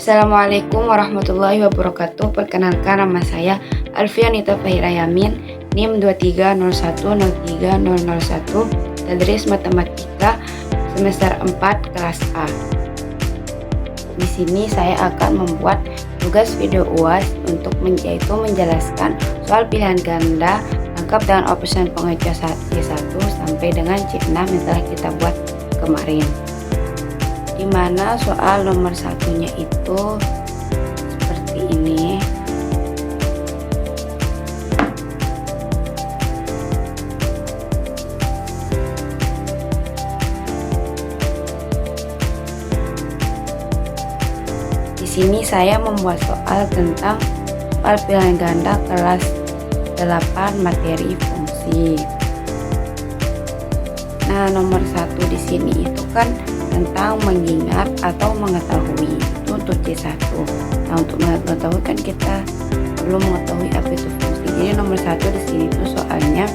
Assalamualaikum warahmatullahi wabarakatuh. Perkenalkan, nama saya Alfianita Fahira Yamin, NIM 230103001, tadris matematika semester 4 kelas A. Di sini saya akan membuat tugas video UAS untuk yaitu menjelaskan soal pilihan ganda lengkap dengan option pengecualian C1 sampai dengan C6 yang telah kita buat kemarin. Dimana soal nomor satunya itu seperti ini. Di sini saya membuat soal tentang soal pilihan ganda kelas 8 materi fungsi. Nah, nomor satu di sini itu kan tentang mengingat atau mengetahui, itu untuk C1. Nah, untuk mengetahui kan kita perlu mengetahui apa itu fungsi. Jadi nomor satu di sini itu soalnya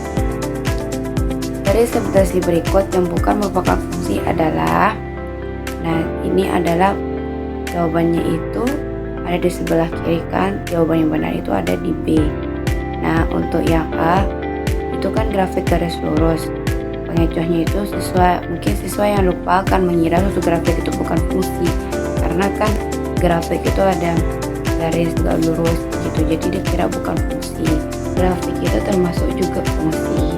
dari substitusi berikut yang bukan merupakan fungsi adalah, nah ini adalah jawabannya itu ada di sebelah kiri kan, jawaban yang benar itu ada di B. Nah, untuk yang A itu kan grafik garis lurus. Pengecualiannya itu mungkin siswa yang lupa akan mengira suatu grafik itu bukan fungsi, karena kan grafik itu ada garis gak lurus gitu, jadi dikira bukan fungsi. Grafik itu termasuk juga fungsi,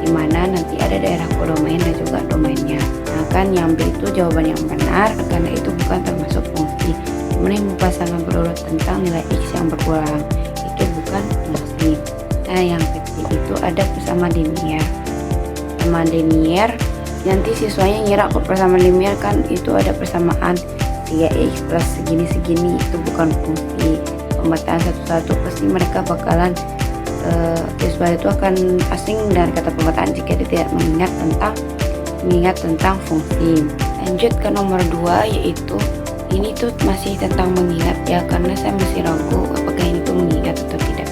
dimana nanti ada daerah kodomain dan juga domainnya. Nah kan yang B itu jawaban yang benar, karena itu bukan termasuk fungsi. Kemudian pasangan berurut tentang nilai X yang berulang, itu bukan fungsi. Nah yang kecil itu ada persamaan linear. Persamaan linear, nanti siswanya ngira kok persamaan linear kan itu ada persamaan 3x plus segini-segini, itu bukan fungsi. Pemetaan satu-satu pasti mereka bakalan siswa itu akan asing dan kata pemetaan jika dia tidak mengingat tentang fungsi. Lanjut ke nomor 2, yaitu ini tuh masih tentang mengingat ya, karena saya masih ragu apakah ini tuh mengingat atau tidak.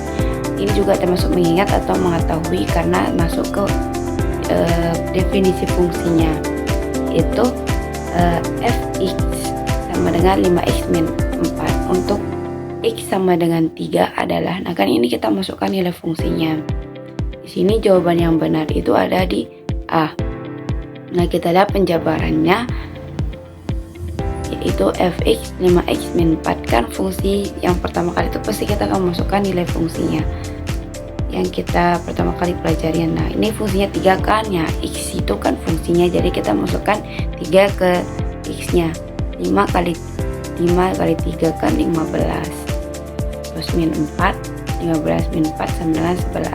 Ini juga termasuk mengingat atau mengetahui karena masuk ke definisi fungsinya, itu fx sama dengan 5x min 4. Untuk x sama dengan 3 adalah, nah kan ini kita masukkan nilai fungsinya. Di sini jawaban yang benar itu ada di A. Nah kita lihat penjabarannya, yaitu fx 5x min 4 kan fungsi yang pertama kali itu pasti kita akan masukkan nilai fungsinya yang kita pertama kali pelajari. Nah ini fungsinya 3 kan ya, x itu kan fungsinya, jadi kita masukkan 3 ke x nya. 5 kali 3 kan 15, terus min 4, 15 min 4 sama dengan 11.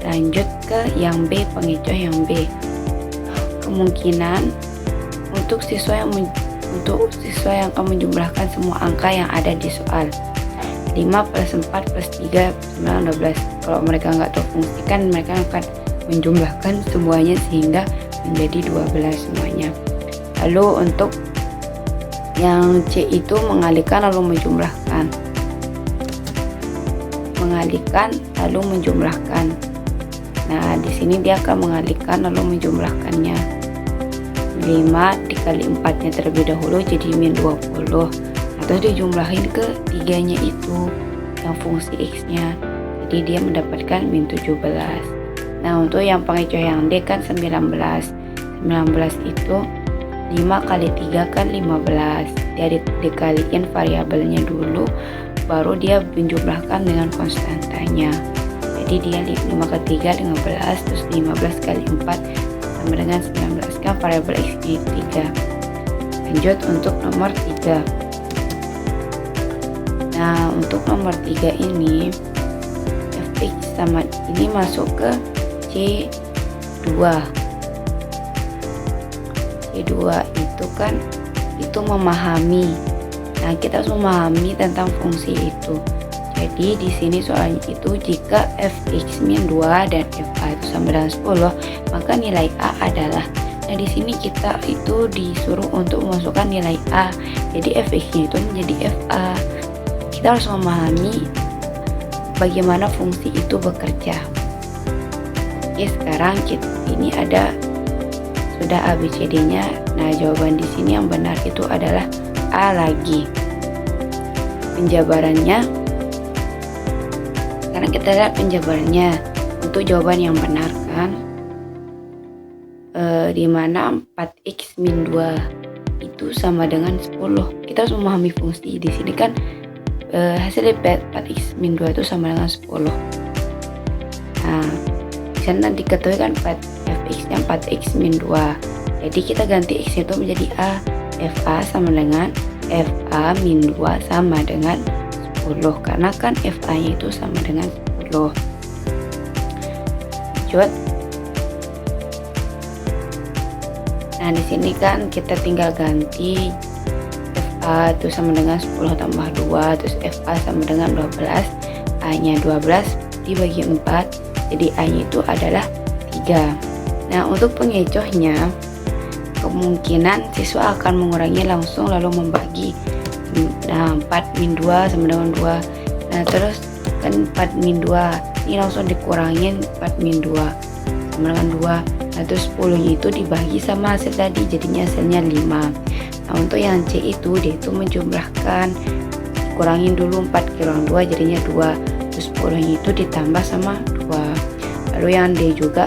Lanjut ke yang B, pengecualian yang B. Kemungkinan untuk siswa yang akan menjumlahkan semua angka yang ada di soal. 5 plus 4 plus 3 9, 12. Kalau mereka nggak tahu fungsi kan mereka akan menjumlahkan semuanya sehingga menjadi 12 semuanya. Lalu untuk yang C itu mengalihkan lalu menjumlahkan. Mengalihkan lalu menjumlahkan. Nah, di sini dia akan mengalihkan lalu menjumlahkannya. 5 dikali 4-nya terlebih dahulu jadi min 20. Terus dijumlahin ke 3-nya itu yang fungsi x-nya, jadi dia mendapatkan min 17. Nah untuk yang pengecualian yang D kan 19 itu 5 kali 3 kan 15, dia dikaliin variabelnya dulu baru dia menjumlahkan dengan konstantanya, jadi dia 5 kali 3 15, terus 15 kali 4 sama dengan 19 kan variabel x-nya 3. Lanjut untuk nomor 3. Nah untuk nomor 3 ini fx sama ini masuk ke C2. C2 itu kan itu memahami. Nah kita harus memahami tentang fungsi itu. Jadi di sini soalnya itu jika fx min 2 dan fa itu sama dengan 10, maka nilai a adalah, nah di sini kita itu disuruh untuk memasukkan nilai a, jadi fx-nya itu menjadi fa. Kita harus memahami bagaimana fungsi itu bekerja. Oke, sekarang ini ada sudah ABCD-nya. Nah, jawaban di sini yang benar itu adalah A lagi. penjabarannya. Sekarang kita lihat penjabarannya untuk jawaban yang benar kan, dimana 4x min 2 itu sama dengan 10. Kita harus memahami fungsi di sini kan, hasil dari 4x min 2 itu sama dengan 10. Nah, di sana diketahui kan fx nya 4x min 2. Jadi kita ganti x itu menjadi a. Fa sama dengan fa min 2 sama dengan 10, karena kan fa nya itu sama dengan 10. Lanjut. Nah, di sini kan kita tinggal ganti fa itu sama dengan 10 tambah 2, terus fa sama dengan 12, a nya 12 dibagi 4, jadi a nya itu adalah 3. Nah, untuk pengecohnya, kemungkinan siswa akan mengurangi langsung lalu membagi. Nah, 4 min 2 sama dengan 2. Nah, terus kan 4 min 2 ini langsung dikurangin 4 min 2 sama dengan 2. Nah, terus 10 nya itu dibagi sama hasil tadi, jadinya hasilnya 5. Nah, untuk yang C itu dia itu menjumlahkan, kurangin dulu 4 kurang 2 jadinya 2, terus 10 nya itu ditambah sama 2. Lalu yang D juga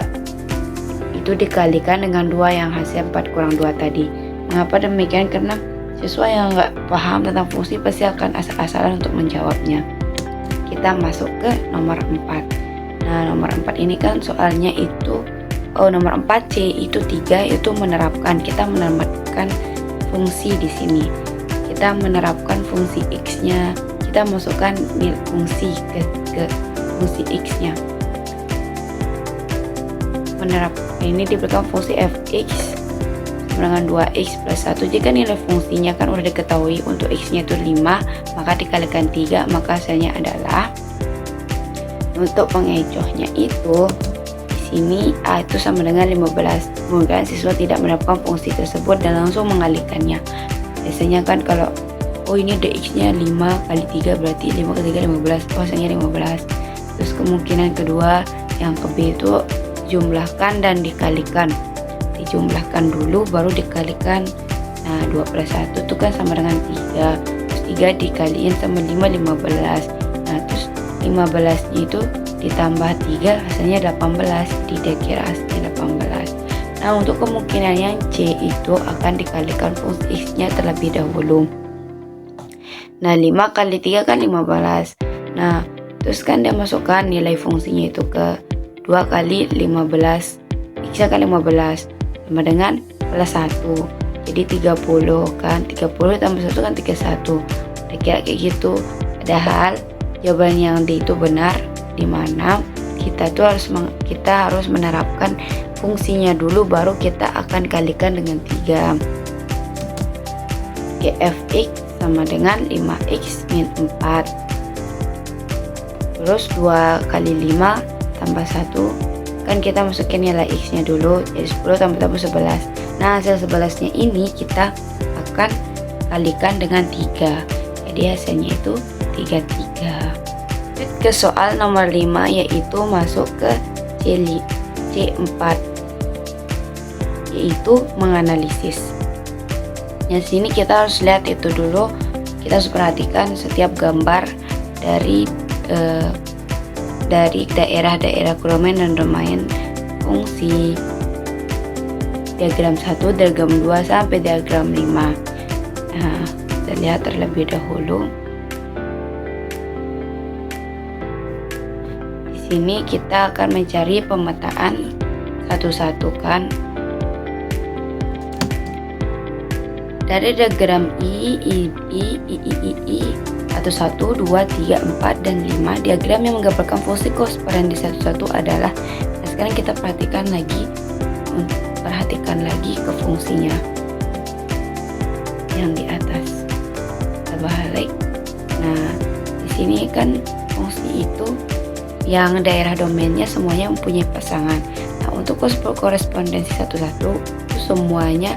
itu dikalikan dengan 2 yang hasil 4 kurang 2 tadi. Mengapa demikian? Karena siswa yang nggak paham tentang fungsi pasti akan asal-asalan untuk menjawabnya. Kita masuk ke nomor 4. Nah, nomor 4 ini kan soalnya itu, nomor 4 C itu 3, itu menerapkan. Kita menerapkan fungsi di sini. Kita menerapkan fungsi X nya. Kita masukkan fungsi ke fungsi X nya. Ini diberikan fungsi fx dengan 2x plus 1. Jika nilai fungsinya kan udah diketahui, untuk x nya itu 5, maka dikalikan 3, maka hasilnya adalah, untuk pengecohnya itu di sini a itu sama dengan 15. Kemudian siswa tidak menerapkan fungsi tersebut dan langsung mengalihkannya. Biasanya kan kalau ini dx nya 5 kali 3 berarti 5 kali 3 15, hasilnya 15. Terus kemungkinan kedua yang ke B itu jumlahkan dan dikalikan. Dijumlahkan dulu baru dikalikan. Nah, 2 plus 1 itu kan sama dengan 3, terus 3 dikaliin sama 5, 15. Nah, terus 15 nya itu ditambah 3 hasilnya 18, jadi dia kira hasilnya 18. Nah, untuk kemungkinan yang C itu akan dikalikan fungsi X nya terlebih dahulu. Nah, 5 kali 3 kan 15. Nah, terus kan dia masukkan nilai fungsinya itu ke 2 kali 15, X kali 15 sama dengan plus 1, jadi 30 kan, 30 tambah 1 kan 31. Kira kayak gitu. Padahal jawaban yang D itu benar, dimana kita harus menerapkan fungsinya dulu baru kita akan kalikan dengan 3. Fx sama dengan 5x min 4, terus 2 kali 5 tambah 1, kan kita masukin nilai x nya dulu, jadi 10 tambah 11. Nah, hasil 11 nya ini kita akan kalikan dengan 3, jadi hasilnya itu 33. Ke soal nomor 5, yaitu masuk ke C4, yaitu menganalisis. Di sini kita harus lihat itu dulu, kita harus perhatikan setiap gambar dari daerah-daerah kromen dan domain fungsi diagram 1, diagram 2 sampai diagram 5. Nah, kita lihat terlebih dahulu. Di sini kita akan mencari pemetaan satu-satu kan. Dari diagram I, 1, 2, 3, 4, dan 5, diagram yang menggambarkan fungsi koresponden di satu-satu adalah. Nah, sekarang kita perhatikan lagi ke fungsinya yang di atas. Kita balik. Nah, di sini kan fungsi itu yang daerah domainnya semuanya mempunyai pasangan. Nah, untuk korespondensi satu-satu itu semuanya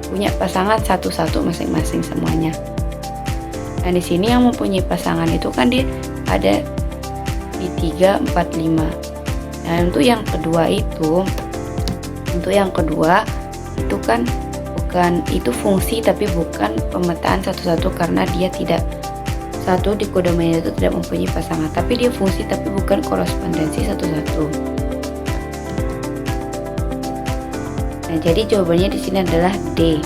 punya pasangan satu-satu masing-masing semuanya. Nah, di sini yang mempunyai pasangan itu kan dia ada di 3, 4, 5. Nah, untuk yang kedua itu kan bukan itu fungsi tapi bukan pemetaan satu-satu, karena dia tidak satu di kodomen itu tidak mempunyai pasangan, tapi dia fungsi tapi bukan korespondensi satu-satu. Nah, jadi jawabannya di sini adalah D.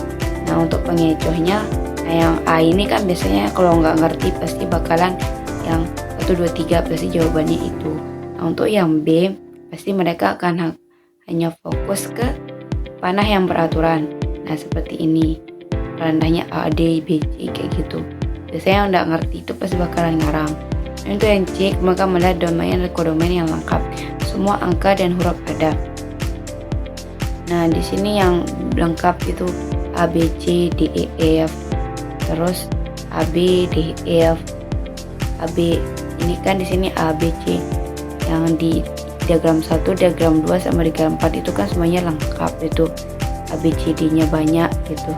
Nah, untuk pengecohnya, nah yang A ini kan biasanya kalau nggak ngerti pasti bakalan yang 1, 2, 3 pasti jawabannya itu. Nah, untuk yang B pasti mereka akan hanya fokus ke panah yang beraturan. Nah, seperti ini. Rendahnya A, D, B, C kayak gitu. Biasanya yang nggak ngerti itu pasti bakalan ngarang. Nah, untuk yang C, maka melihat domain dan kodomen yang lengkap. Semua angka dan huruf ada. Nah, di sini yang lengkap itu A, B, C, D, E, F. Terus A, B, D, E, F. A, B ini kan di sini A, B, C. Yang di diagram 1, diagram 2 sama diagram 4 itu kan semuanya lengkap, itu A, B, C, D-nya banyak gitu.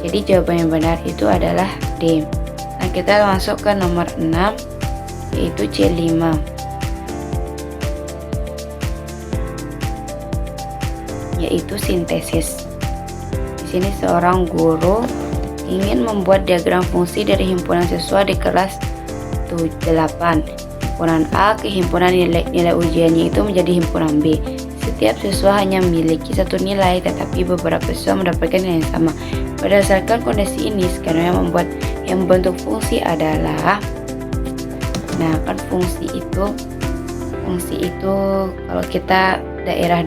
Jadi jawaban yang benar itu adalah D. Nah, kita masuk ke nomor 6 yaitu C5. Yaitu sintesis. Di sini seorang guru ingin membuat diagram fungsi dari himpunan siswa di kelas 8. Himpunan A ke himpunan nilai ujiannya itu menjadi himpunan B. Setiap siswa hanya memiliki satu nilai, tetapi beberapa siswa mendapatkan nilai yang sama. Berdasarkan kondisi ini, skenario yang membentuk fungsi adalah, nah kan fungsi itu kalau kita daerah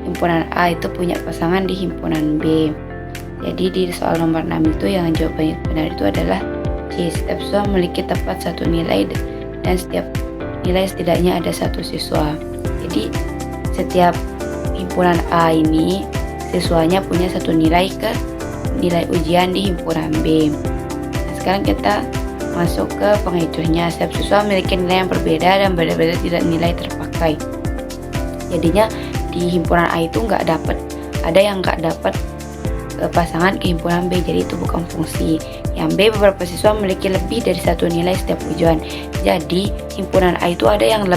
himpunan A itu punya pasangan di himpunan B. Jadi di soal nomor 6 itu yang jawabannya benar itu adalah C. Setiap siswa memiliki tepat satu nilai dan setiap nilai setidaknya ada satu siswa. Jadi setiap himpunan A ini siswanya punya satu nilai ke nilai ujian di himpunan B. Nah, sekarang kita masuk ke pengecohnya. Setiap siswa memiliki nilai yang berbeda dan berbeda tidak nilai terpakai. Jadinya di himpunan A itu ada yang nggak dapat pasangan ke himpunan B, jadi itu bukan fungsi. Yang B, beberapa siswa memiliki lebih dari satu nilai setiap ujian. Jadi himpunan A itu ada yang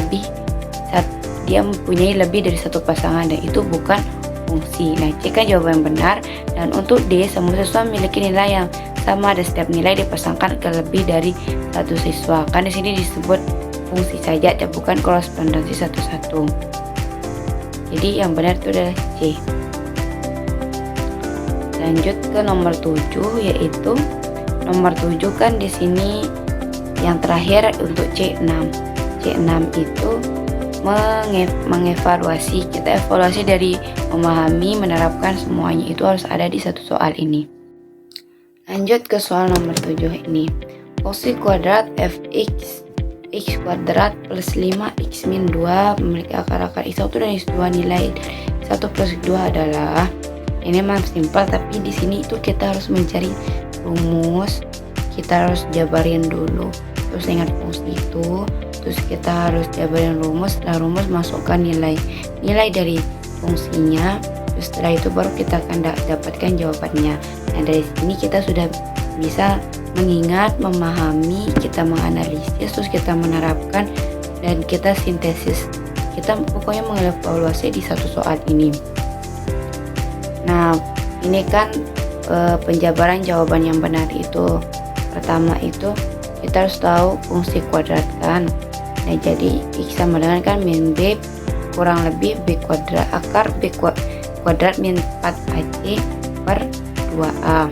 dia mempunyai lebih dari satu pasangan dan itu bukan fungsi. Nah, C kan jawaban yang benar. Dan untuk D, semua siswa memiliki nilai yang sama dan setiap nilai dipasangkan ke lebih dari satu siswa. Kan di sini disebut fungsi saja dan bukan korespondensi satu-satu. Jadi yang benar itu adalah C. Lanjut ke nomor 7, yaitu nomor 7 kan di sini yang terakhir untuk C6. C6 itu mengevaluasi. Kita evaluasi dari memahami, menerapkan, semuanya itu harus ada di satu soal ini. Lanjut ke soal nomor 7 ini. Fungsi kuadrat fx x kuadrat plus 5x min 2 memiliki akar-akar x1 dan x2. Nilai 1 plus x2 adalah, ini memang simpel tapi di sini itu kita harus mencari rumus, kita harus jabarin dulu, terus ingat fungsi itu, terus kita harus jabarin rumus. Setelah rumus masukkan nilai dari fungsinya, terus setelah itu baru kita akan dapatkan jawabannya. Nah, dari sini kita sudah bisa mengingat, memahami, kita menganalisis, terus kita menerapkan dan kita sintesis. Kita pokoknya mengevaluasi di satu soal ini. Nah, ini kan penjabaran jawaban yang benar itu. Pertama itu kita harus tahu fungsi kuadrat kan. Nah, jadi X sama dengan kan min B kurang lebih B kuadrat akar B kuadrat min 4AC per 2A.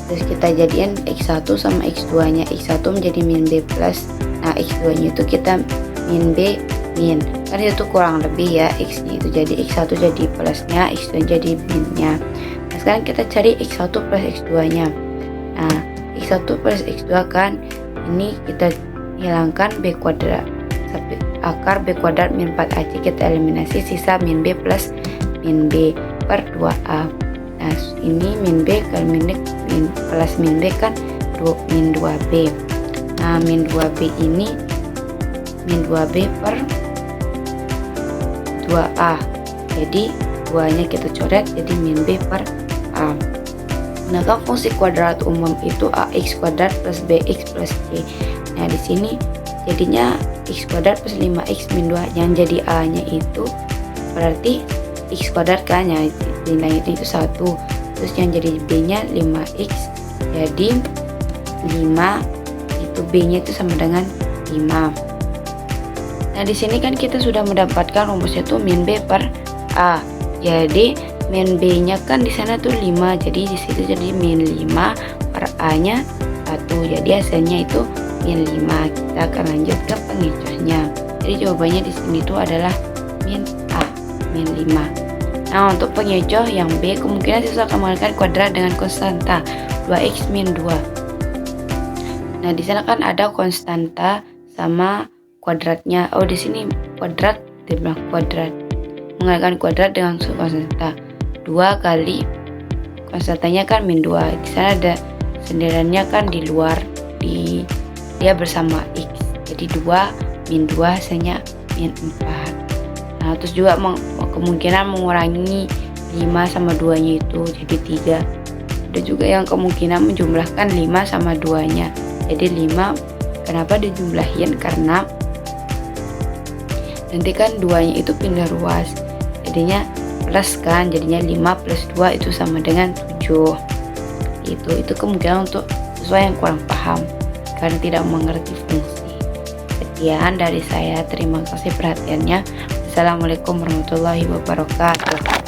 Terus kita jadikan X1 sama X2 nya. X1 menjadi min B plus. Nah, X2 nya itu kita min B min. Kan itu kurang lebih ya, X nya itu jadi X1 jadi plusnya, X2 jadi minnya. Nah, sekarang kita cari X1 plus X2 nya. Nah, X1 plus X2 kan ini kita hilangkan B kuadrat, akar B kuadrat min 4AC kita eliminasi, sisa min B plus min B per 2A. Nah, ini min B ke min plus min B kan min 2B. Nah, min 2B ini min 2B per 2A. Jadi 2 nya kita coret jadi min B per A. Nah, kan fungsi kuadrat umum itu AX kuadrat plus BX plus C. Nah, di sini jadinya X kuadrat plus 5X min 2. Yang jadi A nya itu berarti X kuadrat kan ya, nilainya itu 1. Terus yang jadi B nya 5X jadi 5, itu B-nya itu sama dengan 5. Nah, di sini kan kita sudah mendapatkan rumusnya tuh min B per A. Jadi min B-nya kan di sana tuh 5. Jadi di situ jadi min 5 per A-nya 1. Jadi hasilnya itu min 5. Kita akan lanjut ke pengecohnya. Jadi jawabannya di sini tuh adalah min A, min 5. Nah, untuk pengecoh yang B, kemungkinan siswa akan menggunakan kuadrat dengan konstanta 2x min 2. Nah, di sana kan ada konstanta sama kuadratnya. Oh, di sini kuadrat, dibilang kuadrat. Menggunakan kuadrat dengan konstanta 2 kali konstantanya kan min 2. Di sana ada sendirannya kan di luar, dia bersama x. Jadi 2 min 2 hasilnya min 4. Nah, terus juga kemungkinan mengurangi 5 sama 2 nya itu jadi 3. Ada juga yang kemungkinan menjumlahkan 5 sama 2 nya jadi 5. Kenapa dijumlahin? Karena nanti kan 2 nya itu pindah ruas, jadinya plus kan, jadinya 5 plus 2 itu sama dengan 7. Itu kemungkinan untuk siswa yang kurang paham karena tidak mengerti fungsi. Sekian dari saya, terima kasih perhatiannya. Assalamualaikum warahmatullahi wabarakatuh.